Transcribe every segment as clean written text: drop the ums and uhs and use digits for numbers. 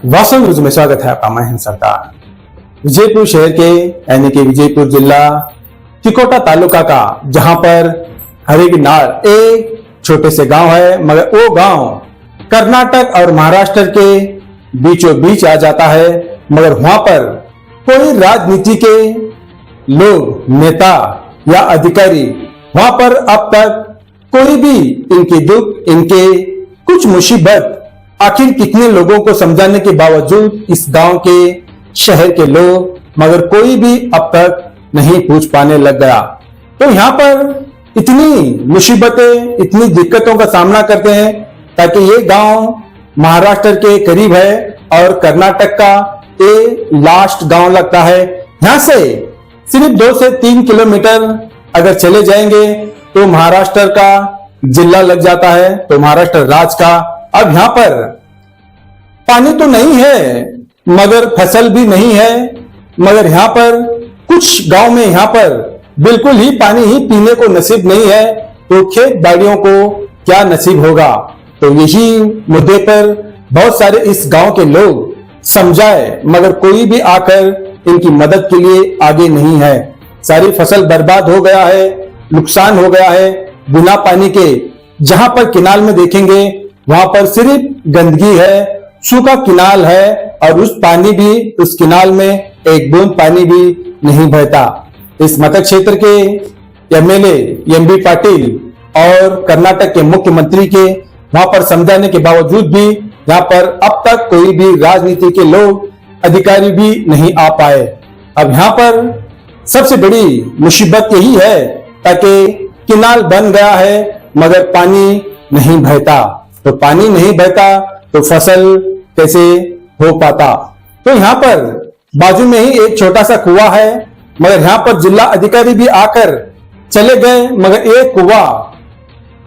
वास्तव न्यूज में स्वागत है आपका। मैं सरदार विजयपुर शहर के यानी कि विजयपुर जिला तिकोटा तालुका का जहां पर हरिगनार एक छोटे से गांव है, मगर वो गांव कर्नाटक और महाराष्ट्र के बीचों बीच आ जाता है। मगर वहां पर कोई राजनीति के लोग, नेता या अधिकारी वहां पर अब तक कोई भी इनके दुख, इनके कुछ मुसीबत आखिर कितने लोगों को समझाने के बावजूद इस गांव के, शहर के लोग, मगर कोई भी अब तक नहीं पूछ पाने लग गया। तो यहाँ पर इतनी मुसीबतें, इतनी दिक्कतों का सामना करते हैं ताकि ये गांव महाराष्ट्र के करीब है और कर्नाटक का ये लास्ट गांव लगता है। यहाँ से सिर्फ 2 से 3 किलोमीटर अगर चले जाएंगे तो महाराष्ट्र का जिला लग जाता है, तो महाराष्ट्र राज्य का। अब यहाँ पर पानी तो नहीं है, मगर फसल भी नहीं है, मगर यहाँ पर कुछ गांव में यहाँ पर बिल्कुल ही पानी ही पीने को नसीब नहीं है, तो खेत बाड़ियों को क्या नसीब होगा। तो यही मुद्दे पर बहुत सारे इस गांव के लोग समझाए, मगर कोई भी आकर इनकी मदद के लिए आगे नहीं है। सारी फसल बर्बाद हो गया है, नुकसान हो गया है बिना पानी के। जहां पर किनाल में देखेंगे वहां पर सिर्फ गंदगी है, सूखा किनाल है और उस पानी भी, उस किनाल में एक बूंद पानी भी नहीं बहता। इस मत क्षेत्र के एमएलए एमबी पाटिल और कर्नाटक के मुख्यमंत्री के वहां पर समझाने के बावजूद भी यहाँ पर अब तक कोई भी राजनीति के लोग, अधिकारी भी नहीं आ पाए। अब यहाँ पर सबसे बड़ी मुसीबत यही है ताकि किनाल बन गया है मगर पानी नहीं बहता। तो पानी नहीं बहता तो फसल कैसे हो पाता। तो यहाँ पर बाजू में ही एक छोटा सा कुआं है, मगर यहाँ पर जिला अधिकारी भी आकर चले गए, मगर एक कुआं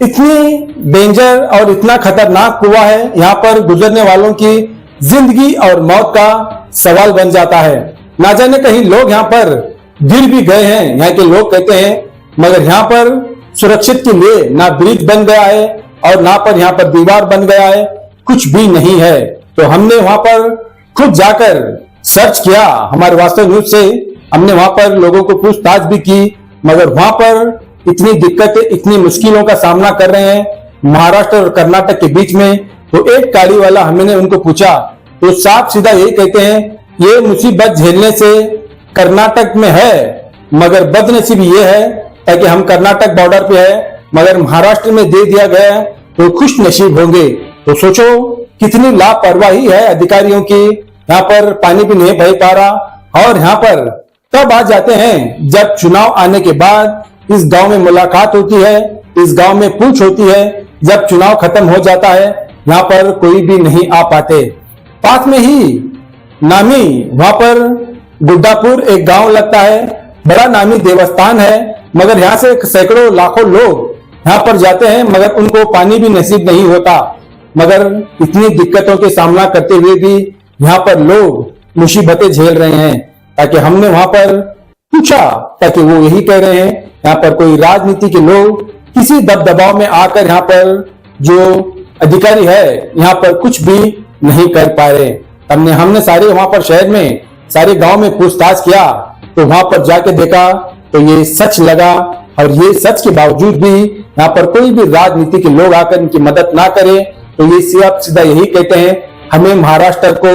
इतनी डेंजर और इतना खतरनाक कुआं है, यहाँ पर गुजरने वालों की जिंदगी और मौत का सवाल बन जाता है। ना जाने कहीं लोग यहाँ पर गिर भी गए हैं, यहाँ के लोग कहते हैं, मगर यहाँ पर सुरक्षित के लिए ना ब्रिज बन गया है और ना पर यहाँ पर दीवार बन गया है, कुछ भी नहीं है। तो हमने वहां पर खुद जाकर सर्च किया, हमारे वास्तव न्यूज से हमने वहां पर लोगों को पूछताछ भी की, मगर वहां पर इतनी दिक्कतें, इतनी मुश्किलों का सामना कर रहे हैं महाराष्ट्र और कर्नाटक के बीच में। तो एक गाड़ी वाला हमने उनको पूछा तो साफ सीधा यही कहते हैं, ये मुसीबत झेलने से कर्नाटक में है, मगर बदनसीब ये है ताकि हम कर्नाटक बॉर्डर पे है, मगर महाराष्ट्र में दे दिया गया तो खुश नसीब होंगे। तो सोचो कितनी लापरवाही है अधिकारियों की। यहाँ पर पानी भी नहीं बह पा रहा और यहाँ पर तब आ जाते हैं जब चुनाव आने के बाद इस गांव में मुलाकात होती है, इस गांव में पूछ होती है। जब चुनाव खत्म हो जाता है यहाँ पर कोई भी नहीं आ पाते। पास में ही नामी वहां पर गुड्डापुर एक गांव लगता है, बड़ा नामी देवस्थान है, मगर यहाँ से सैकड़ों लाखों लोग यहाँ पर जाते हैं, मगर उनको पानी भी नसीब नहीं होता। मगर इतनी दिक्कतों के सामना करते हुए भी यहाँ पर लोग मुसीबतें झेल रहे हैं। ताकि हमने वहां पर पूछा ताकि वो यही कह रहे हैं, यहाँ पर कोई राजनीति के लोग किसी दबदबाव में आकर यहाँ पर जो अधिकारी है यहाँ पर कुछ भी नहीं कर पा रहे। हमने सारे वहां पर शहर में, सारे गांव में पूछताछ किया, तो वहां पर जाके देखा तो ये सच लगा। और ये सच के बावजूद भी यहाँ पर कोई भी राजनीति के लोग आकर इनकी मदद ना करे, तो ये सीधा यही कहते हैं, हमें महाराष्ट्र को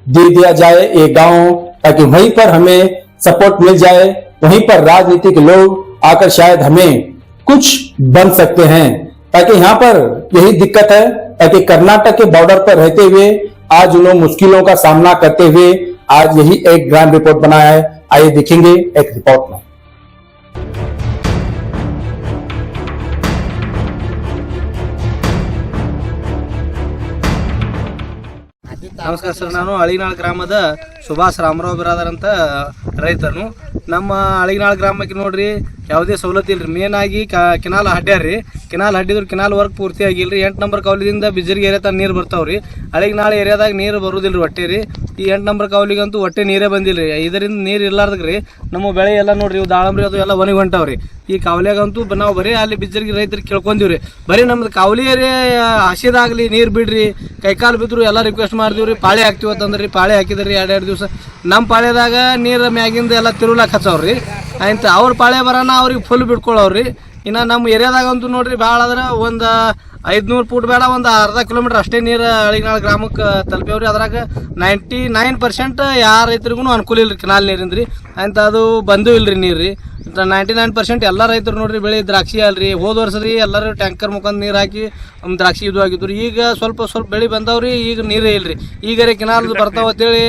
दे दिया जाए ये गांव, ताकि वहीं पर हमें सपोर्ट मिल जाए, वहीं पर राजनीति के लोग आकर शायद हमें कुछ बन सकते हैं। ताकि यहाँ पर यही दिक्कत है, ताकि कर्नाटक के बॉर्डर पर रहते हुए आज उन्होंने मुश्किलों का सामना करते हुए आज यही एक ग्रांड रिपोर्ट बनाया है। आइए देखेंगे एक रिपोर्ट में। ನಮಸ್ಕಾರ ಸರ್, ನಾನು ಹಳಿನಾಳ್ ಗ್ರಾಮದ ಸುಭಾಷ್ ರಾಮರಾವ್ ಬಿರಾದರ್ ಅಂತ ರೈತನು. ನಮ್ಮ ಅಳಿಗನಾಳ ಗ್ರಾಮಕ್ಕೆ ನೋಡ್ರಿ ಯಾವುದೇ ಸವಲತ್ತು ಇಲ್ರಿ. ಮೇನ್ ಆಗಿ ಕೆನಾಲ್ ಹಡ್ಡ್ಯಾರ್ರಿ. ಕೆನಾಲ್ ಹಡ್ಡಿದ್ರು ಕೆನಾಲ್ ವರ್ಕ್ ಪೂರ್ತಿ ಆಗಿಲ್ರಿ. 8 ನಂಬರ್ ಕೌಲಿದಿಂದ ಬಿಜರ್ಗಿ ಏರಿಯಾ ತನಕ ನೀರು ಬರ್ತಾವ್ರಿ. ಅಳಿಗನಾಳ ಏರಿಯಾದಾಗ ನೀರು ಬರುವುದಿಲ್ರಿ ಒಟ್ಟೆ ರೀ. ಈ 8 ನಂಬರ್ ಕೌಲಿಗಂತೂ ಒಟ್ಟೆ ನೀರೇ ಬಂದಿಲ್ರಿ. ಇದರಿಂದ ನೀರು ಇರ್ಲಾರ್ದಕ್ಕೆ ರೀ ನಮ್ಮ ಬೆಳೆ ಎಲ್ಲ ನೋಡ್ರಿ ಇವು ದಾಳಂಬ್ರಿ ಅದು ಎಲ್ಲ ಒಣಗಿ ಹೊಂಟಾವ್ರಿ. ಈ ಕಾವಲಿಯಾಗಂತೂ ನಾವು ಬರೀ ಅಲ್ಲಿ ಬಿಜರ್ಗಿ ರೈತರಿಗೆ ಕೇಳ್ಕೊಂತೀವ್ರಿ, ಬರೀ ನಮ್ದು ಕಾವಲಿ ಏರಿಯಾ ಹಸಿದಾಗಲಿ ನೀರು ಬಿಡ್ರಿ, ಕೈಕಾಲು ಬಿದ್ರು ಎಲ್ಲ ರಿಕ್ವೆಸ್ಟ್ ಮಾಡಿದಿವ್ರಿ. ಪಾಳೆ ಹಾಕ್ತಿವತ್ತಂದ್ರಿ, ಪಾಳೆ ಹಾಕಿದ್ರಿ 2 ದಿವಸ. ನಮ್ಮ ಪಾಳ್ಯದಾಗ ನೀರು ಮ್ಯಾಗಿಂದ ಎಲ್ಲ ತಿರುವ್ಲಾಕ ಹಚ್ಚವ್ರಿ. ಆಯ್ತು ಅವ್ರ ಪಾಳೆ ಬರೋಣ ಅವ್ರಿಗೆ ಫುಲ್ ಬಿಟ್ಕೊಳ್ಳವ್ರಿ. ಇನ್ನು ನಮ್ಮ ಏರಿಯಾದಾಗಂತೂ ನೋಡ್ರಿ ಭಾಳ ಆದ್ರೆ ಒಂದು 500 ಫೂಟ್ ಬೇಡ, ಒಂದು ಅರ್ಧ ಕಿಲೋಮೀಟ್ರ್ ಅಷ್ಟೇ ನೀರು ಅಳಿಗನಾಳ ಗ್ರಾಮಕ್ಕೆ ತಲುಪ್ಯವ್ರಿ. ಅದ್ರಾಗ 99% ಯಾರ ರೈತರಿಗೂ ಅನುಕೂಲ ಇಲ್ರಿ ಕೆನಾಲ್ ನೀರಿಂದ ರೀ. ಅಂತ ಅದು ಬಂದೂ ಇಲ್ರಿ ನೀರು ರೀ. 99% ಎಲ್ಲ ರೈತರು ನೋಡ್ರಿ ಬೆಳೆ ದ್ರಾಕ್ಷಿ ಅಲ್ರಿ. ಹೋದ ವರ್ಷ ರೀ ಎಲ್ಲರೂ ಟ್ಯಾಂಕರ್ ಮುಖಾಂತರ ನೀರು ಹಾಕಿ ದ್ರಾಕ್ಷಿ ಇದು ಆಗಿದ್ರು. ಈಗ ಸ್ವಲ್ಪ ಬೆಳೆ ಬಂದವ್ರಿ, ಈಗ ನೀರೇ ಇಲ್ರಿ. ಈಗ ರೀ ಕೆನಾಲ್ ಬರ್ತಾವ ಅಂತೇಳಿ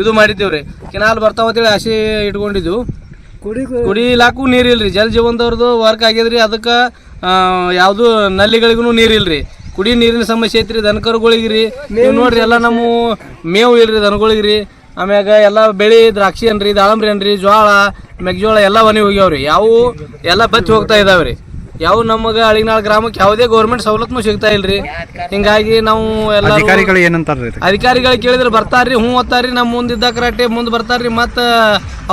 ಇದು ಮಾಡಿದ್ದೇವ್ರಿ. ಕೆನಾಲ್ ಬರ್ತಾವ ಅಂತೇಳಿ ಆಸೆ ಇಟ್ಕೊಂಡಿದ್ದೆವು. ಕುಡಿಲಾಕು ನೀರು ಇಲ್ರಿ. ಜಲ್ ಜೀವನದವ್ರದ್ದು ವರ್ಕ್ ಆಗಿದ್ರಿ. ಅದಕ್ಕೆ ಯಾವುದು ನಲ್ಲಿಗಳಿಗೂ ನೀರು ಇಲ್ರಿ. ಕುಡಿ ನೀರಿನ ಸಮಸ್ಯೆ ಐತ್ರಿ ದನಕರುಗಳಿಗೆ ರೀ. ನೀವು ನೋಡ್ರಿ ಎಲ್ಲ ನಮ್ಮ ಮೇವು ಇಲ್ರಿ ದನಗಳಿಗೆ ರೀ. ಆಮ್ಯಾಗ ಎಲ್ಲ ಬೆಳೆ ದ್ರಾಕ್ಷಿ ಅನ್ರಿ, ದಾಳಂಬ್ರಿ ಅನ್ರಿ, ಜೋಳ ಮೆಕ್ಜೋಳ ಎಲ್ಲ ಒಣಗಿ ಹೋಗ್ಯಾವ್ರಿ. ಯಾವು ಎಲ್ಲ ಬಚ್ಚಿ ಹೋಗ್ತಾ ಇದಾವ್ರಿ. ಯಾವ ನಮಗೆ ಅಳಿಗನಾಳ ಗ್ರಾಮಕ್ಕೆ ಯಾವುದೇ ಗೌರ್ಮೆಂಟ್ ಸವಲತ್ತೂ ಸಿಗ್ತಾ ಇಲ್ರಿ. ಹಿಂಗಾಗಿ ನಾವು ಎಲ್ಲ ಅಧಿಕಾರಿಗಳು ಏನಂತಾರ್ರಿ? ಅಧಿಕಾರಿಗಳು ಕೇಳಿದ್ರೆ ಬರ್ತಾರ್ರಿ, ಹ್ಞೂ ಓದ್ತಾರ್ರಿ. ನಮ್ಮ ಮುಂದಿದ್ದ ಕರೆಕ್ಟೇ ಮುಂದೆ ಬರ್ತಾರ್ರಿ. ಮತ್ತು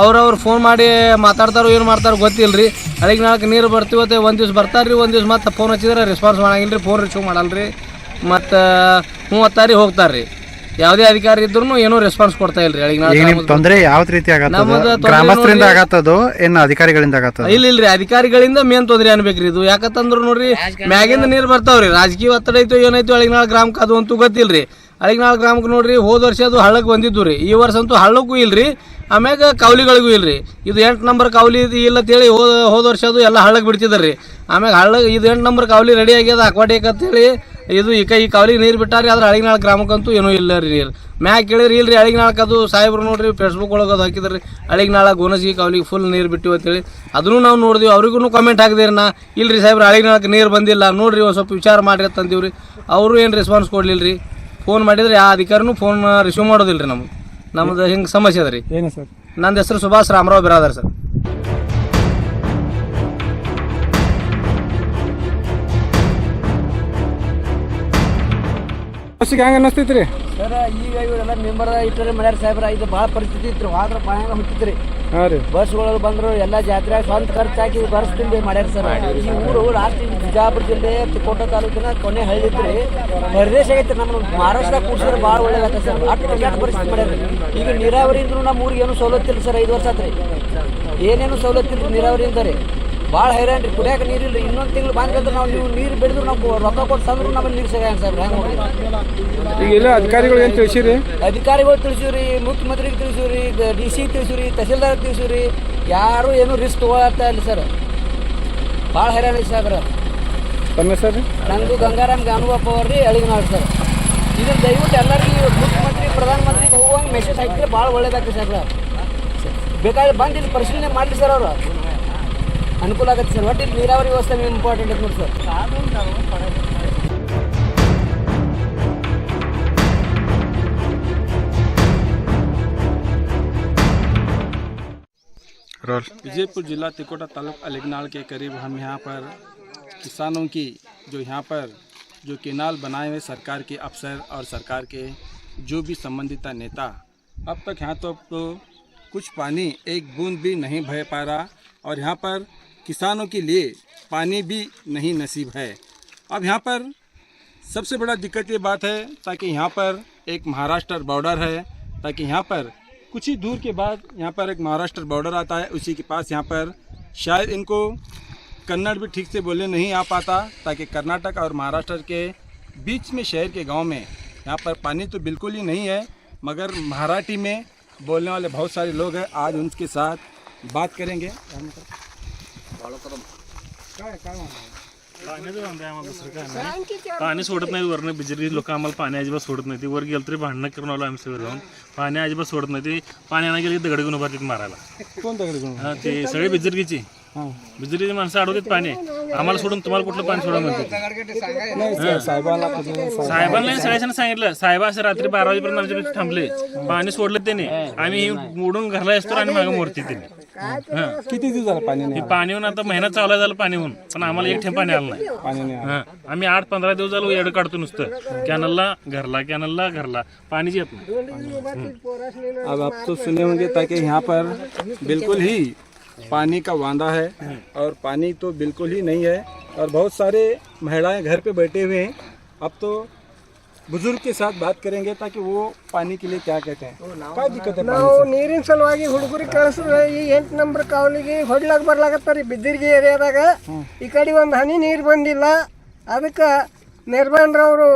ಅವ್ರವ್ರು ಫೋನ್ ಮಾಡಿ ಮಾತಾಡ್ತಾರೋ ಏನು ಮಾಡ್ತಾರೋ ಗೊತ್ತಿಲ್ರಿ. ಅಳಿಗನಾಳಕ್ಕೆ ನೀರು ಬರ್ತೀವತ್ತೆ ಒಂದು ದಿವ್ಸ ಬರ್ತಾರ್ರಿ, ಒಂದು ದಿವ್ಸ ಮತ್ತೆ ಫೋನ್ ಹಚ್ಚಿದ್ರೆ ರೆಸ್ಪಾನ್ಸ್ ಮಾಡಂಗಿಲ್ರಿ, ಫೋನ್ ರಿಸೀವ್ ಮಾಡಲ್ರಿ. ಮತ್ತು ಹ್ಞೂ ಓದ್ತಾರ್ರಿ ಹೋಗ್ತಾರ್ರಿ. ಯಾವುದೇ ಅಧಿಕಾರಿ ಇದ್ರು ಏನೂ ರೆಸ್ಪಾನ್ಸ್ ಕೊಡ್ತಾ ಇಲ್ರಿ. ಅಳಿಗನಾಳ ತೊಂದರೆ ಯಾವ ರೀತಿ ಗ್ರಾಮಸ್ಥರಿಂದ ಆಗತ್ತದು ಏನು ಅಧಿಕಾರಿಗಳಿಂದ ಆಗತ್ತದ? ಇಲ್ರಿ ಅಧಿಕಾರಿಗಳಿಂದ ಮೇನ್ ತೊಂದರೆ ಅನ್ಬೇಕ್ರಿ ಇದು. ಯಾಕಂತಂದ್ರು ನೋಡ್ರಿ ಮ್ಯಾಗಿಂದ ನೀರು ಬರ್ತಾವ್ರಿ. ರಾಜಕೀಯ ಒತ್ತಡ ಐತೋ ಏನೈತೋ ಅಳಿಗನಾಳ ಗ್ರಾಮಕ್ಕೆ ಅದು ಅಂತೂ ಗೊತ್ತಿಲ್ರಿ. ಅಳಿಗನಾಳ ಗ್ರಾಮಕ್ಕೆ ನೋಡ್ರಿ ಹೋದ ವರ್ಷ ಅದು ಹಳ್ಳಕ್ಕೆ ಬಂದಿದ್ದು ರೀ. ಈ ವರ್ಷ ಅಂತೂ ಹಳ್ಳಕ್ಕೂ ಇಲ್ರಿ, ಆಮ್ಯಾಗ ಕೌಲಿಗಳಿಗೂ ಇಲ್ರಿ. ಇದು 8 ನಂಬರ್ ಕೌಲಿ ಇಲ್ಲ ಅಂತೇಳಿ ಹೋದ ವರ್ಷ ಅದು ಎಲ್ಲ ಹಳ್ಳಕ್ಕೆ ಬಿಡ್ತಿದ್ರಿ. ಆಮ್ಯಾಗ ಇದು 8 ನಂಬರ್ ಕೌಲಿ ರೆಡಿ ಆಗ್ಯದ ಅಕ್ವಾಟಿಕ್ ಅಂತೇಳಿ ಇದು ಈ ಕೌಲಿಗೆ ನೀರು ಬಿಟ್ಟಾರಿ. ಆದ್ರೆ ಅಳಿಗನಾಳ ಗ್ರಾಮಕ್ಕಂತೂ ಏನೂ ಇಲ್ಲ ರೀ ನೀರು. ಮ್ಯಾಗ ಕೇಳಿದ್ರಿ ಇಲ್ರಿ ಅಳಿಗನಾಳಕ್ಕೆ ಅದು ಸಾಹೇಬ್ರು ನೋಡ್ರಿ ಫೇಸ್ಬುಕ್ ಒಳಗೆ ಅದು ಹಾಕಿದ್ರಿ ಅಳಿಗನಾಳ ಗೋನಸಿ ಕೌಲಿಗೆ ಫುಲ್ ನೀರು ಬಿಟ್ಟಿವಿ ಅಂತೇಳಿ. ಅದನ್ನು ನಾವು ನೋಡಿದ್ವಿ, ಅವ್ರಿಗೂ ಕಾಮೆಂಟ್ ಹಾಕಿದ್ರಿ ನಾ ಇಲ್ರಿ ಸಾಹೇಬ್ರು ಅಳಿಗನಾಳಕ್ಕೆ ನೀರು ಬಂದಿಲ್ಲ ನೋಡ್ರಿ ಒಂದು ಸ್ವಲ್ಪ ವಿಚಾರ ಮಾಡಿರಿ ಅಂತಂದೀವ್ರಿ. ಅವರು ಏನು ರೆಸ್ಪಾನ್ಸ್ ಕೊಡ್ಲಿಲ್ಲ ರೀ. ಫೋನ್ ಮಾಡಿದ್ರೆ ಆ ಅಧಿಕಾರಿನೂ ಫೋನ್ ರಿಸೀವ್ ಮಾಡೋದಿಲ್ಲ ರೀ. ನಮ್ಮದು ಹಿಂಗೆ ಸಮಸ್ಯೆ ಅದ ರೀ. ಏನು ಸರ್? ನಂದು ಹೆಸರು ಸುಭಾಷ್ ರಾಮರಾವ್ ಬಿರಾದರ್ ಸರ್. ಹೆಂಗೆ ಅನ್ನಿಸ್ತೈತ್ರಿ ಸರ್? ಈಗ ಇವರೆಲ್ಲ ಮೆಂಬರ್ ಇಟ್ಟರೆ ಮಾಡ್ಯಾರ ಸಾಹೇಬ್ರ. ಇದು ಭಾಳ ಪರಿಸ್ಥಿತಿ ಇತ್ತು, ಆದ್ರೆ ಬಾಯಾಗ ಹುಟ್ಟಿದ್ರಿ. ಹಾಂ ರೀ. ಬಸ್ಗಳು ಬಂದರು ಎಲ್ಲ ಜಾತ್ರೆ ಸ್ವಂತ ಖರ್ಚು ಹಾಕಿ ಬಸ್ ತಿಂಡಿ ಮಾಡ್ಯಾರ ಸರ್. ಈ ಊರು ಲಾಸ್ಟ್ ಬಿಜಾಪುರ ಜಿಲ್ಲೆ ತಿಕೋಟ ತಾಲೂಕಿನ ಕೊನೆ ಹಳ್ಳಿ ಇದ್ರಿ. ಪ್ರದೇಶ ಆಗೈತೆ. ನಮ್ಮ ಮಹಾರಾಷ್ಟ್ರ ಕೂಡಿಸಿದ್ರೆ ಭಾಳ ಒಳ್ಳೇದಾಗ್ತದೆ ಸರ್. ಅಷ್ಟು ಪರಿಸ್ಥಿತಿ ಮಾಡ್ಯಾರ. ಈಗ ನೀರಾವರಿ ಇದ್ರು ನಮ್ಮ ಊರಿಗೆ ಏನೂ ಸವಲತ್ತಿಲ್ಲ ಸರ್. 5 ವರ್ಷ ಆತ್ರಿ ಏನೇನು ಸವಲತ್ತಿಲ್ಲ ನೀರಾವರಿಯಿಂದ ರೀ. ಭಾಳ ಹೈರಾಣ ರೀ. ಕುಡಿಯಾಕ ನೀರಿಲ್ಲ ರೀ. ಇನ್ನೊಂದು ತಿಂಗಳು ಬಂದ್ರೆ ನಾವು ನೀವು ನೀರು ಬೆಳೆದ್ರು ನಾವು ರೊಕ್ಕ ಕೊಟ್ಟು ತಂದ್ರು ನಮ್ಮಲ್ಲಿ ನೀರು ಸಿಗ ಸಾಹೇಬ್ರ. ಹೆಂಗೆ ಹೋಗಿ ಈಗ ಎಲ್ಲ ಅಧಿಕಾರಿಗಳು ಏನು ತಿಳಿಸಿರಿ? ಅಧಿಕಾರಿಗಳು ತಿಳಿಸಿವ್ರಿ, ಮುಖ್ಯಮಂತ್ರಿಗೆ ತಿಳಿಸಿವ್ರಿ, DC ತಿಳಿಸಿವ್ರಿ, ತಹಸೀಲ್ದಾರ್ ತಿಳಿಸಿವ್ರಿ. ಯಾರು ಏನು ರಿಸ್ಕ್ ತೊಗೊಳತ್ತಾ ಇಲ್ಲ ಸರ್. ಭಾಳ ಹೈರಾಣ ಐತಿ ಸಾಹೇಬ್ರ. ತಮ್ಮ ಹೆಸರು? ನಂದು ಗಂಗಾರಾಮ್ ಗಾನುಬಪ್ಪ ಅವ್ರಿ, ಅಳಿಗನಾಳ ಸರ್. ಇದನ್ನು ದಯವಿಟ್ಟು ಎಲ್ಲರಿಗೂ ಮುಖ್ಯಮಂತ್ರಿ ಪ್ರಧಾನಮಂತ್ರಿಗೆ ಹೋಗುವಂಗೆ ಮೆಸೇಜ್ ಹಾಕಿದ್ರೆ ಭಾಳ ಒಳ್ಳೇದಾಗ್ತದೆ ಸಾಹೇಬ್ರ. ಬೇಕಾದ್ರೆ ಬಂದು ಇಲ್ಲಿ ಪರಿಶೀಲನೆ ಮಾಡಲಿ ಸರ್. ಅವರು ಅನುಕೂಲ ಆಗುತ್ತೆ ಸರ್. ಒಟ್ಟು ಇಲ್ಲಿ ನೀರಾವರಿ ವ್ಯವಸ್ಥೆ ಇಂಪಾರ್ಟೆಂಟ್ ಐತೆ ನೋಡಿ ಸರ್. विजयपुर जिला तिकोटा तालुका अलिगनाल के करीब हम यहाँ पर किसानों की जो यहाँ पर जो केनाल बनाए हुए सरकार के अफसर और सरकार के जो भी संबंधित नेता अब तक यहाँ तो कुछ पानी एक बूंद भी नहीं बह पा रहा और यहाँ पर किसानों के लिए पानी भी नहीं नसीब है। अब यहाँ पर सबसे बड़ा दिक्कत ये बात है ताकि यहाँ पर एक महाराष्ट्र बॉर्डर है, ताकि यहाँ पर कुछ ही दूर के बाद यहाँ पर एक महाराष्ट्र बॉर्डर आता है, उसी के पास यहाँ पर शायद इनको कन्नड़ भी ठीक से बोलने नहीं आ पाता, ताकि कर्नाटक और महाराष्ट्र के बीच में शहर के गांव में यहाँ पर पानी तो बिल्कुल ही नहीं है, मगर मराठी में बोलने वाले बहुत सारे लोग हैं। आज उनके साथ बात करेंगे। पाणी सोडत नाही वरनं. बिजरी लोक आम्हाला पाणी अजिबात सोडत नाही. वर गेलं तरी भांडणं करून आलो आम्ही सगळं जाऊन. पाणी अजिबात सोडत नाही. ते पाण्यानं गेली दगड घेऊन उभारतात मारायला. कोण दगड घेऊन? ते सगळे बिजरगीची बिजरीची माणसं अडवतात पाणी आम्हाला सोडून तुम्हाला कुठलं पाणी सोडा म्हणतात. साहेबांना नाही सगळ्यांना सांगितलं. साहेब असं रात्री 12 वाजेपर्यंत आमच्या थांबले, पाणी सोडलं त्याने. आम्ही मोडून घरला असतो आणि मागे मोरते त्याने. किती दिवस झालं पाणी नाही? हे पाणी होऊन आता महिना चालू झालं पाणी होऊन, पण आम्हाला एक थेंब पाणी आलं नाही. पाणी नाही आम्ही 8-15 दिवस झालो येड काढतो नुसतं. कॅनलला घरला पाणीच येत नाही. अब आप तो सुने होंगे ताकि यहाँ पर बिल्कुल ही पानी का वांदा है और पानी तो बिल्कुल ही नहीं है और बहुत सारे महिलाएं घर पे बैठे हुए हैं. अब तो बुजुर्ग के साथ बात करेंगे ताकि वो पानी के लिए क्या कहते हैं, क्या दिक्कत है ನಾವು ನೀರಿನ ಸಲುವಾಗಿ ಹುಡುಗರಿಗೆ ಕಳಿಸಿದ್ರೆ ಈ 8 ನಂಬರ್ ಕಾವಲಿಗೆ ಹೊಡ್ಲಾಕ್ ಬರ್ಲಾಕತ್ತಾರ. ಬಿದ್ದಿರ್ಗಿ ಏರಿಯಾದಾಗ ಈ ಕಡೆ ಒಂದು ಹನಿ ನೀರು ಬಂದಿಲ್ಲ. ಅದಕ್ಕೆ ನಿರ್ಮಾಣರವರು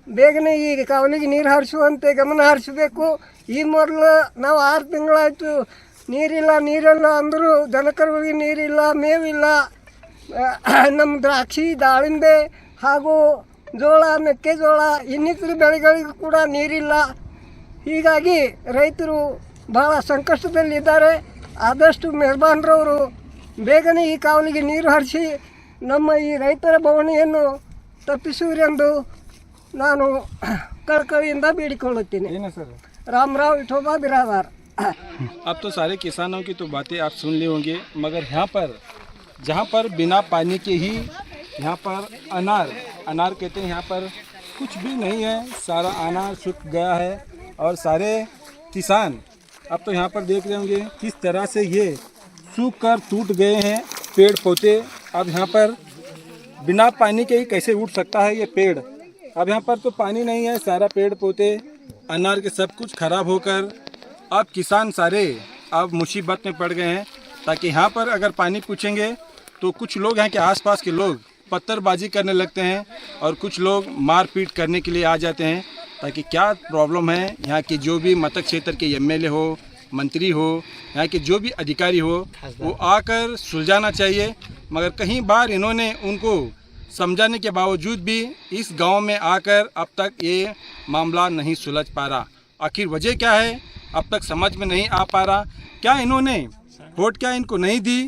ಬೇಗನೆ ಈ ಕಾವಲಿಗೆ ನೀರು ಹರಿಸುವಂತೆ ಗಮನ ಹರಿಸಬೇಕು. ಈ ಮೊದಲು ನಾವು 6 ತಿಂಗಳಾಯಿತು ನೀರಿಲ್ಲ ಅಂದರೂ ದನಕರುಗಳಿಗೆ ನೀರಿಲ್ಲ, ಮೇವಿಲ್ಲ. ನಮ್ಮ ದ್ರಾಕ್ಷಿ, ದಾಳಿಂಬೆ ಹಾಗೂ ಜೋಳ, ಮೆಕ್ಕೆಜೋಳ ಇನ್ನಿತರ ಬೆಳೆಗಳಿಗೂ ಕೂಡ ನೀರಿಲ್ಲ. ಹೀಗಾಗಿ ರೈತರು ಬಹಳ ಸಂಕಷ್ಟದಲ್ಲಿದ್ದಾರೆ. ಆದಷ್ಟು ಮೆಹರ್ಬಾನ್ರವರು ಬೇಗನೆ ಈ ಕಾವಲಿಗೆ ನೀರು ಹರಿಸಿ ನಮ್ಮ ಈ ರೈತರ ಬವಣೆಯನ್ನು ತಪ್ಪಿಸುವರೆಂದು ನಾನು ಕಳಕಳಿಯಿಂದ ಬೇಡಿಕೊಳ್ಳುತ್ತೇನೆ. रामराव विठोबा बिरादार. अब तो सारे किसानों की तो बातें आप सुन ली होंगी, मगर यहाँ पर जहाँ पर बिना पानी के ही यहाँ पर अनार कहते हैं, यहाँ पर कुछ भी नहीं है, सारा अनार सूख गया है. और सारे किसान अब तो यहाँ पर देख रहे होंगे किस तरह से ये सूख कर टूट गए हैं पेड़ पौधे. अब यहाँ पर बिना पानी के ही कैसे उठ सकता है ये पेड़. अब यहाँ पर तो पानी नहीं है, सारा पेड़ पौधे अनार के सब कुछ खराब होकर अब किसान सारे अब मुसीबत में पड़ गए हैं. ताकि यहाँ पर अगर पानी पूछेंगे तो कुछ लोग यहाँ के आसपास के लोग पत्थरबाजी करने लगते हैं और कुछ लोग मारपीट करने के लिए आ जाते हैं. ताकि क्या प्रॉब्लम है, यहाँ के जो भी मतक क्षेत्र के एमएलए हो, मंत्री हो, यहाँ के जो भी अधिकारी हो, वो आकर सुलझाना चाहिए. मगर कहीं बार इन्होंने उनको समझाने के बावजूद भी इस गांव में आकर अब तक ये मामला नहीं सुलझ पा रहा. आखिर वजह क्या है अब तक समझ में नहीं आ पा रहा. क्या इन्होंने वोट क्या इनको नहीं दी,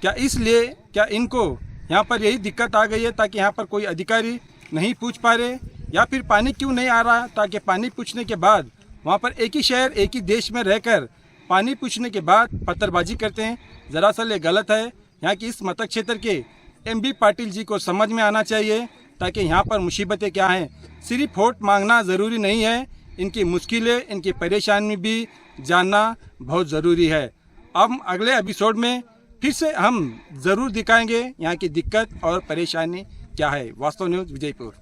क्या इसलिए क्या इनको यहाँ पर यही दिक्कत आ गई है ताकि यहाँ पर कोई अधिकारी नहीं पूछ पा रहे, या फिर पानी क्यों नहीं आ रहा ताकि पानी पूछने के बाद वहाँ पर एक ही शहर एक ही देश में रहकर पानी पूछने के बाद पत्थरबाजी करते हैं. ज़रा सा ये गलत है. यहाँ की इस मतक क्षेत्र के MB पाटिल जी को समझ में आना चाहिए ताकि यहाँ पर मुसीबतें क्या हैं. सिर्फ वोट मांगना ज़रूरी नहीं है, इनकी मुश्किलें, इनकी परेशानी भी जानना बहुत ज़रूरी है. अब अगले एपिसोड में फिर से हम ज़रूर दिखाएंगे यहाँ की दिक्कत और परेशानी क्या है. वास्तव न्यूज़ विजयपुर.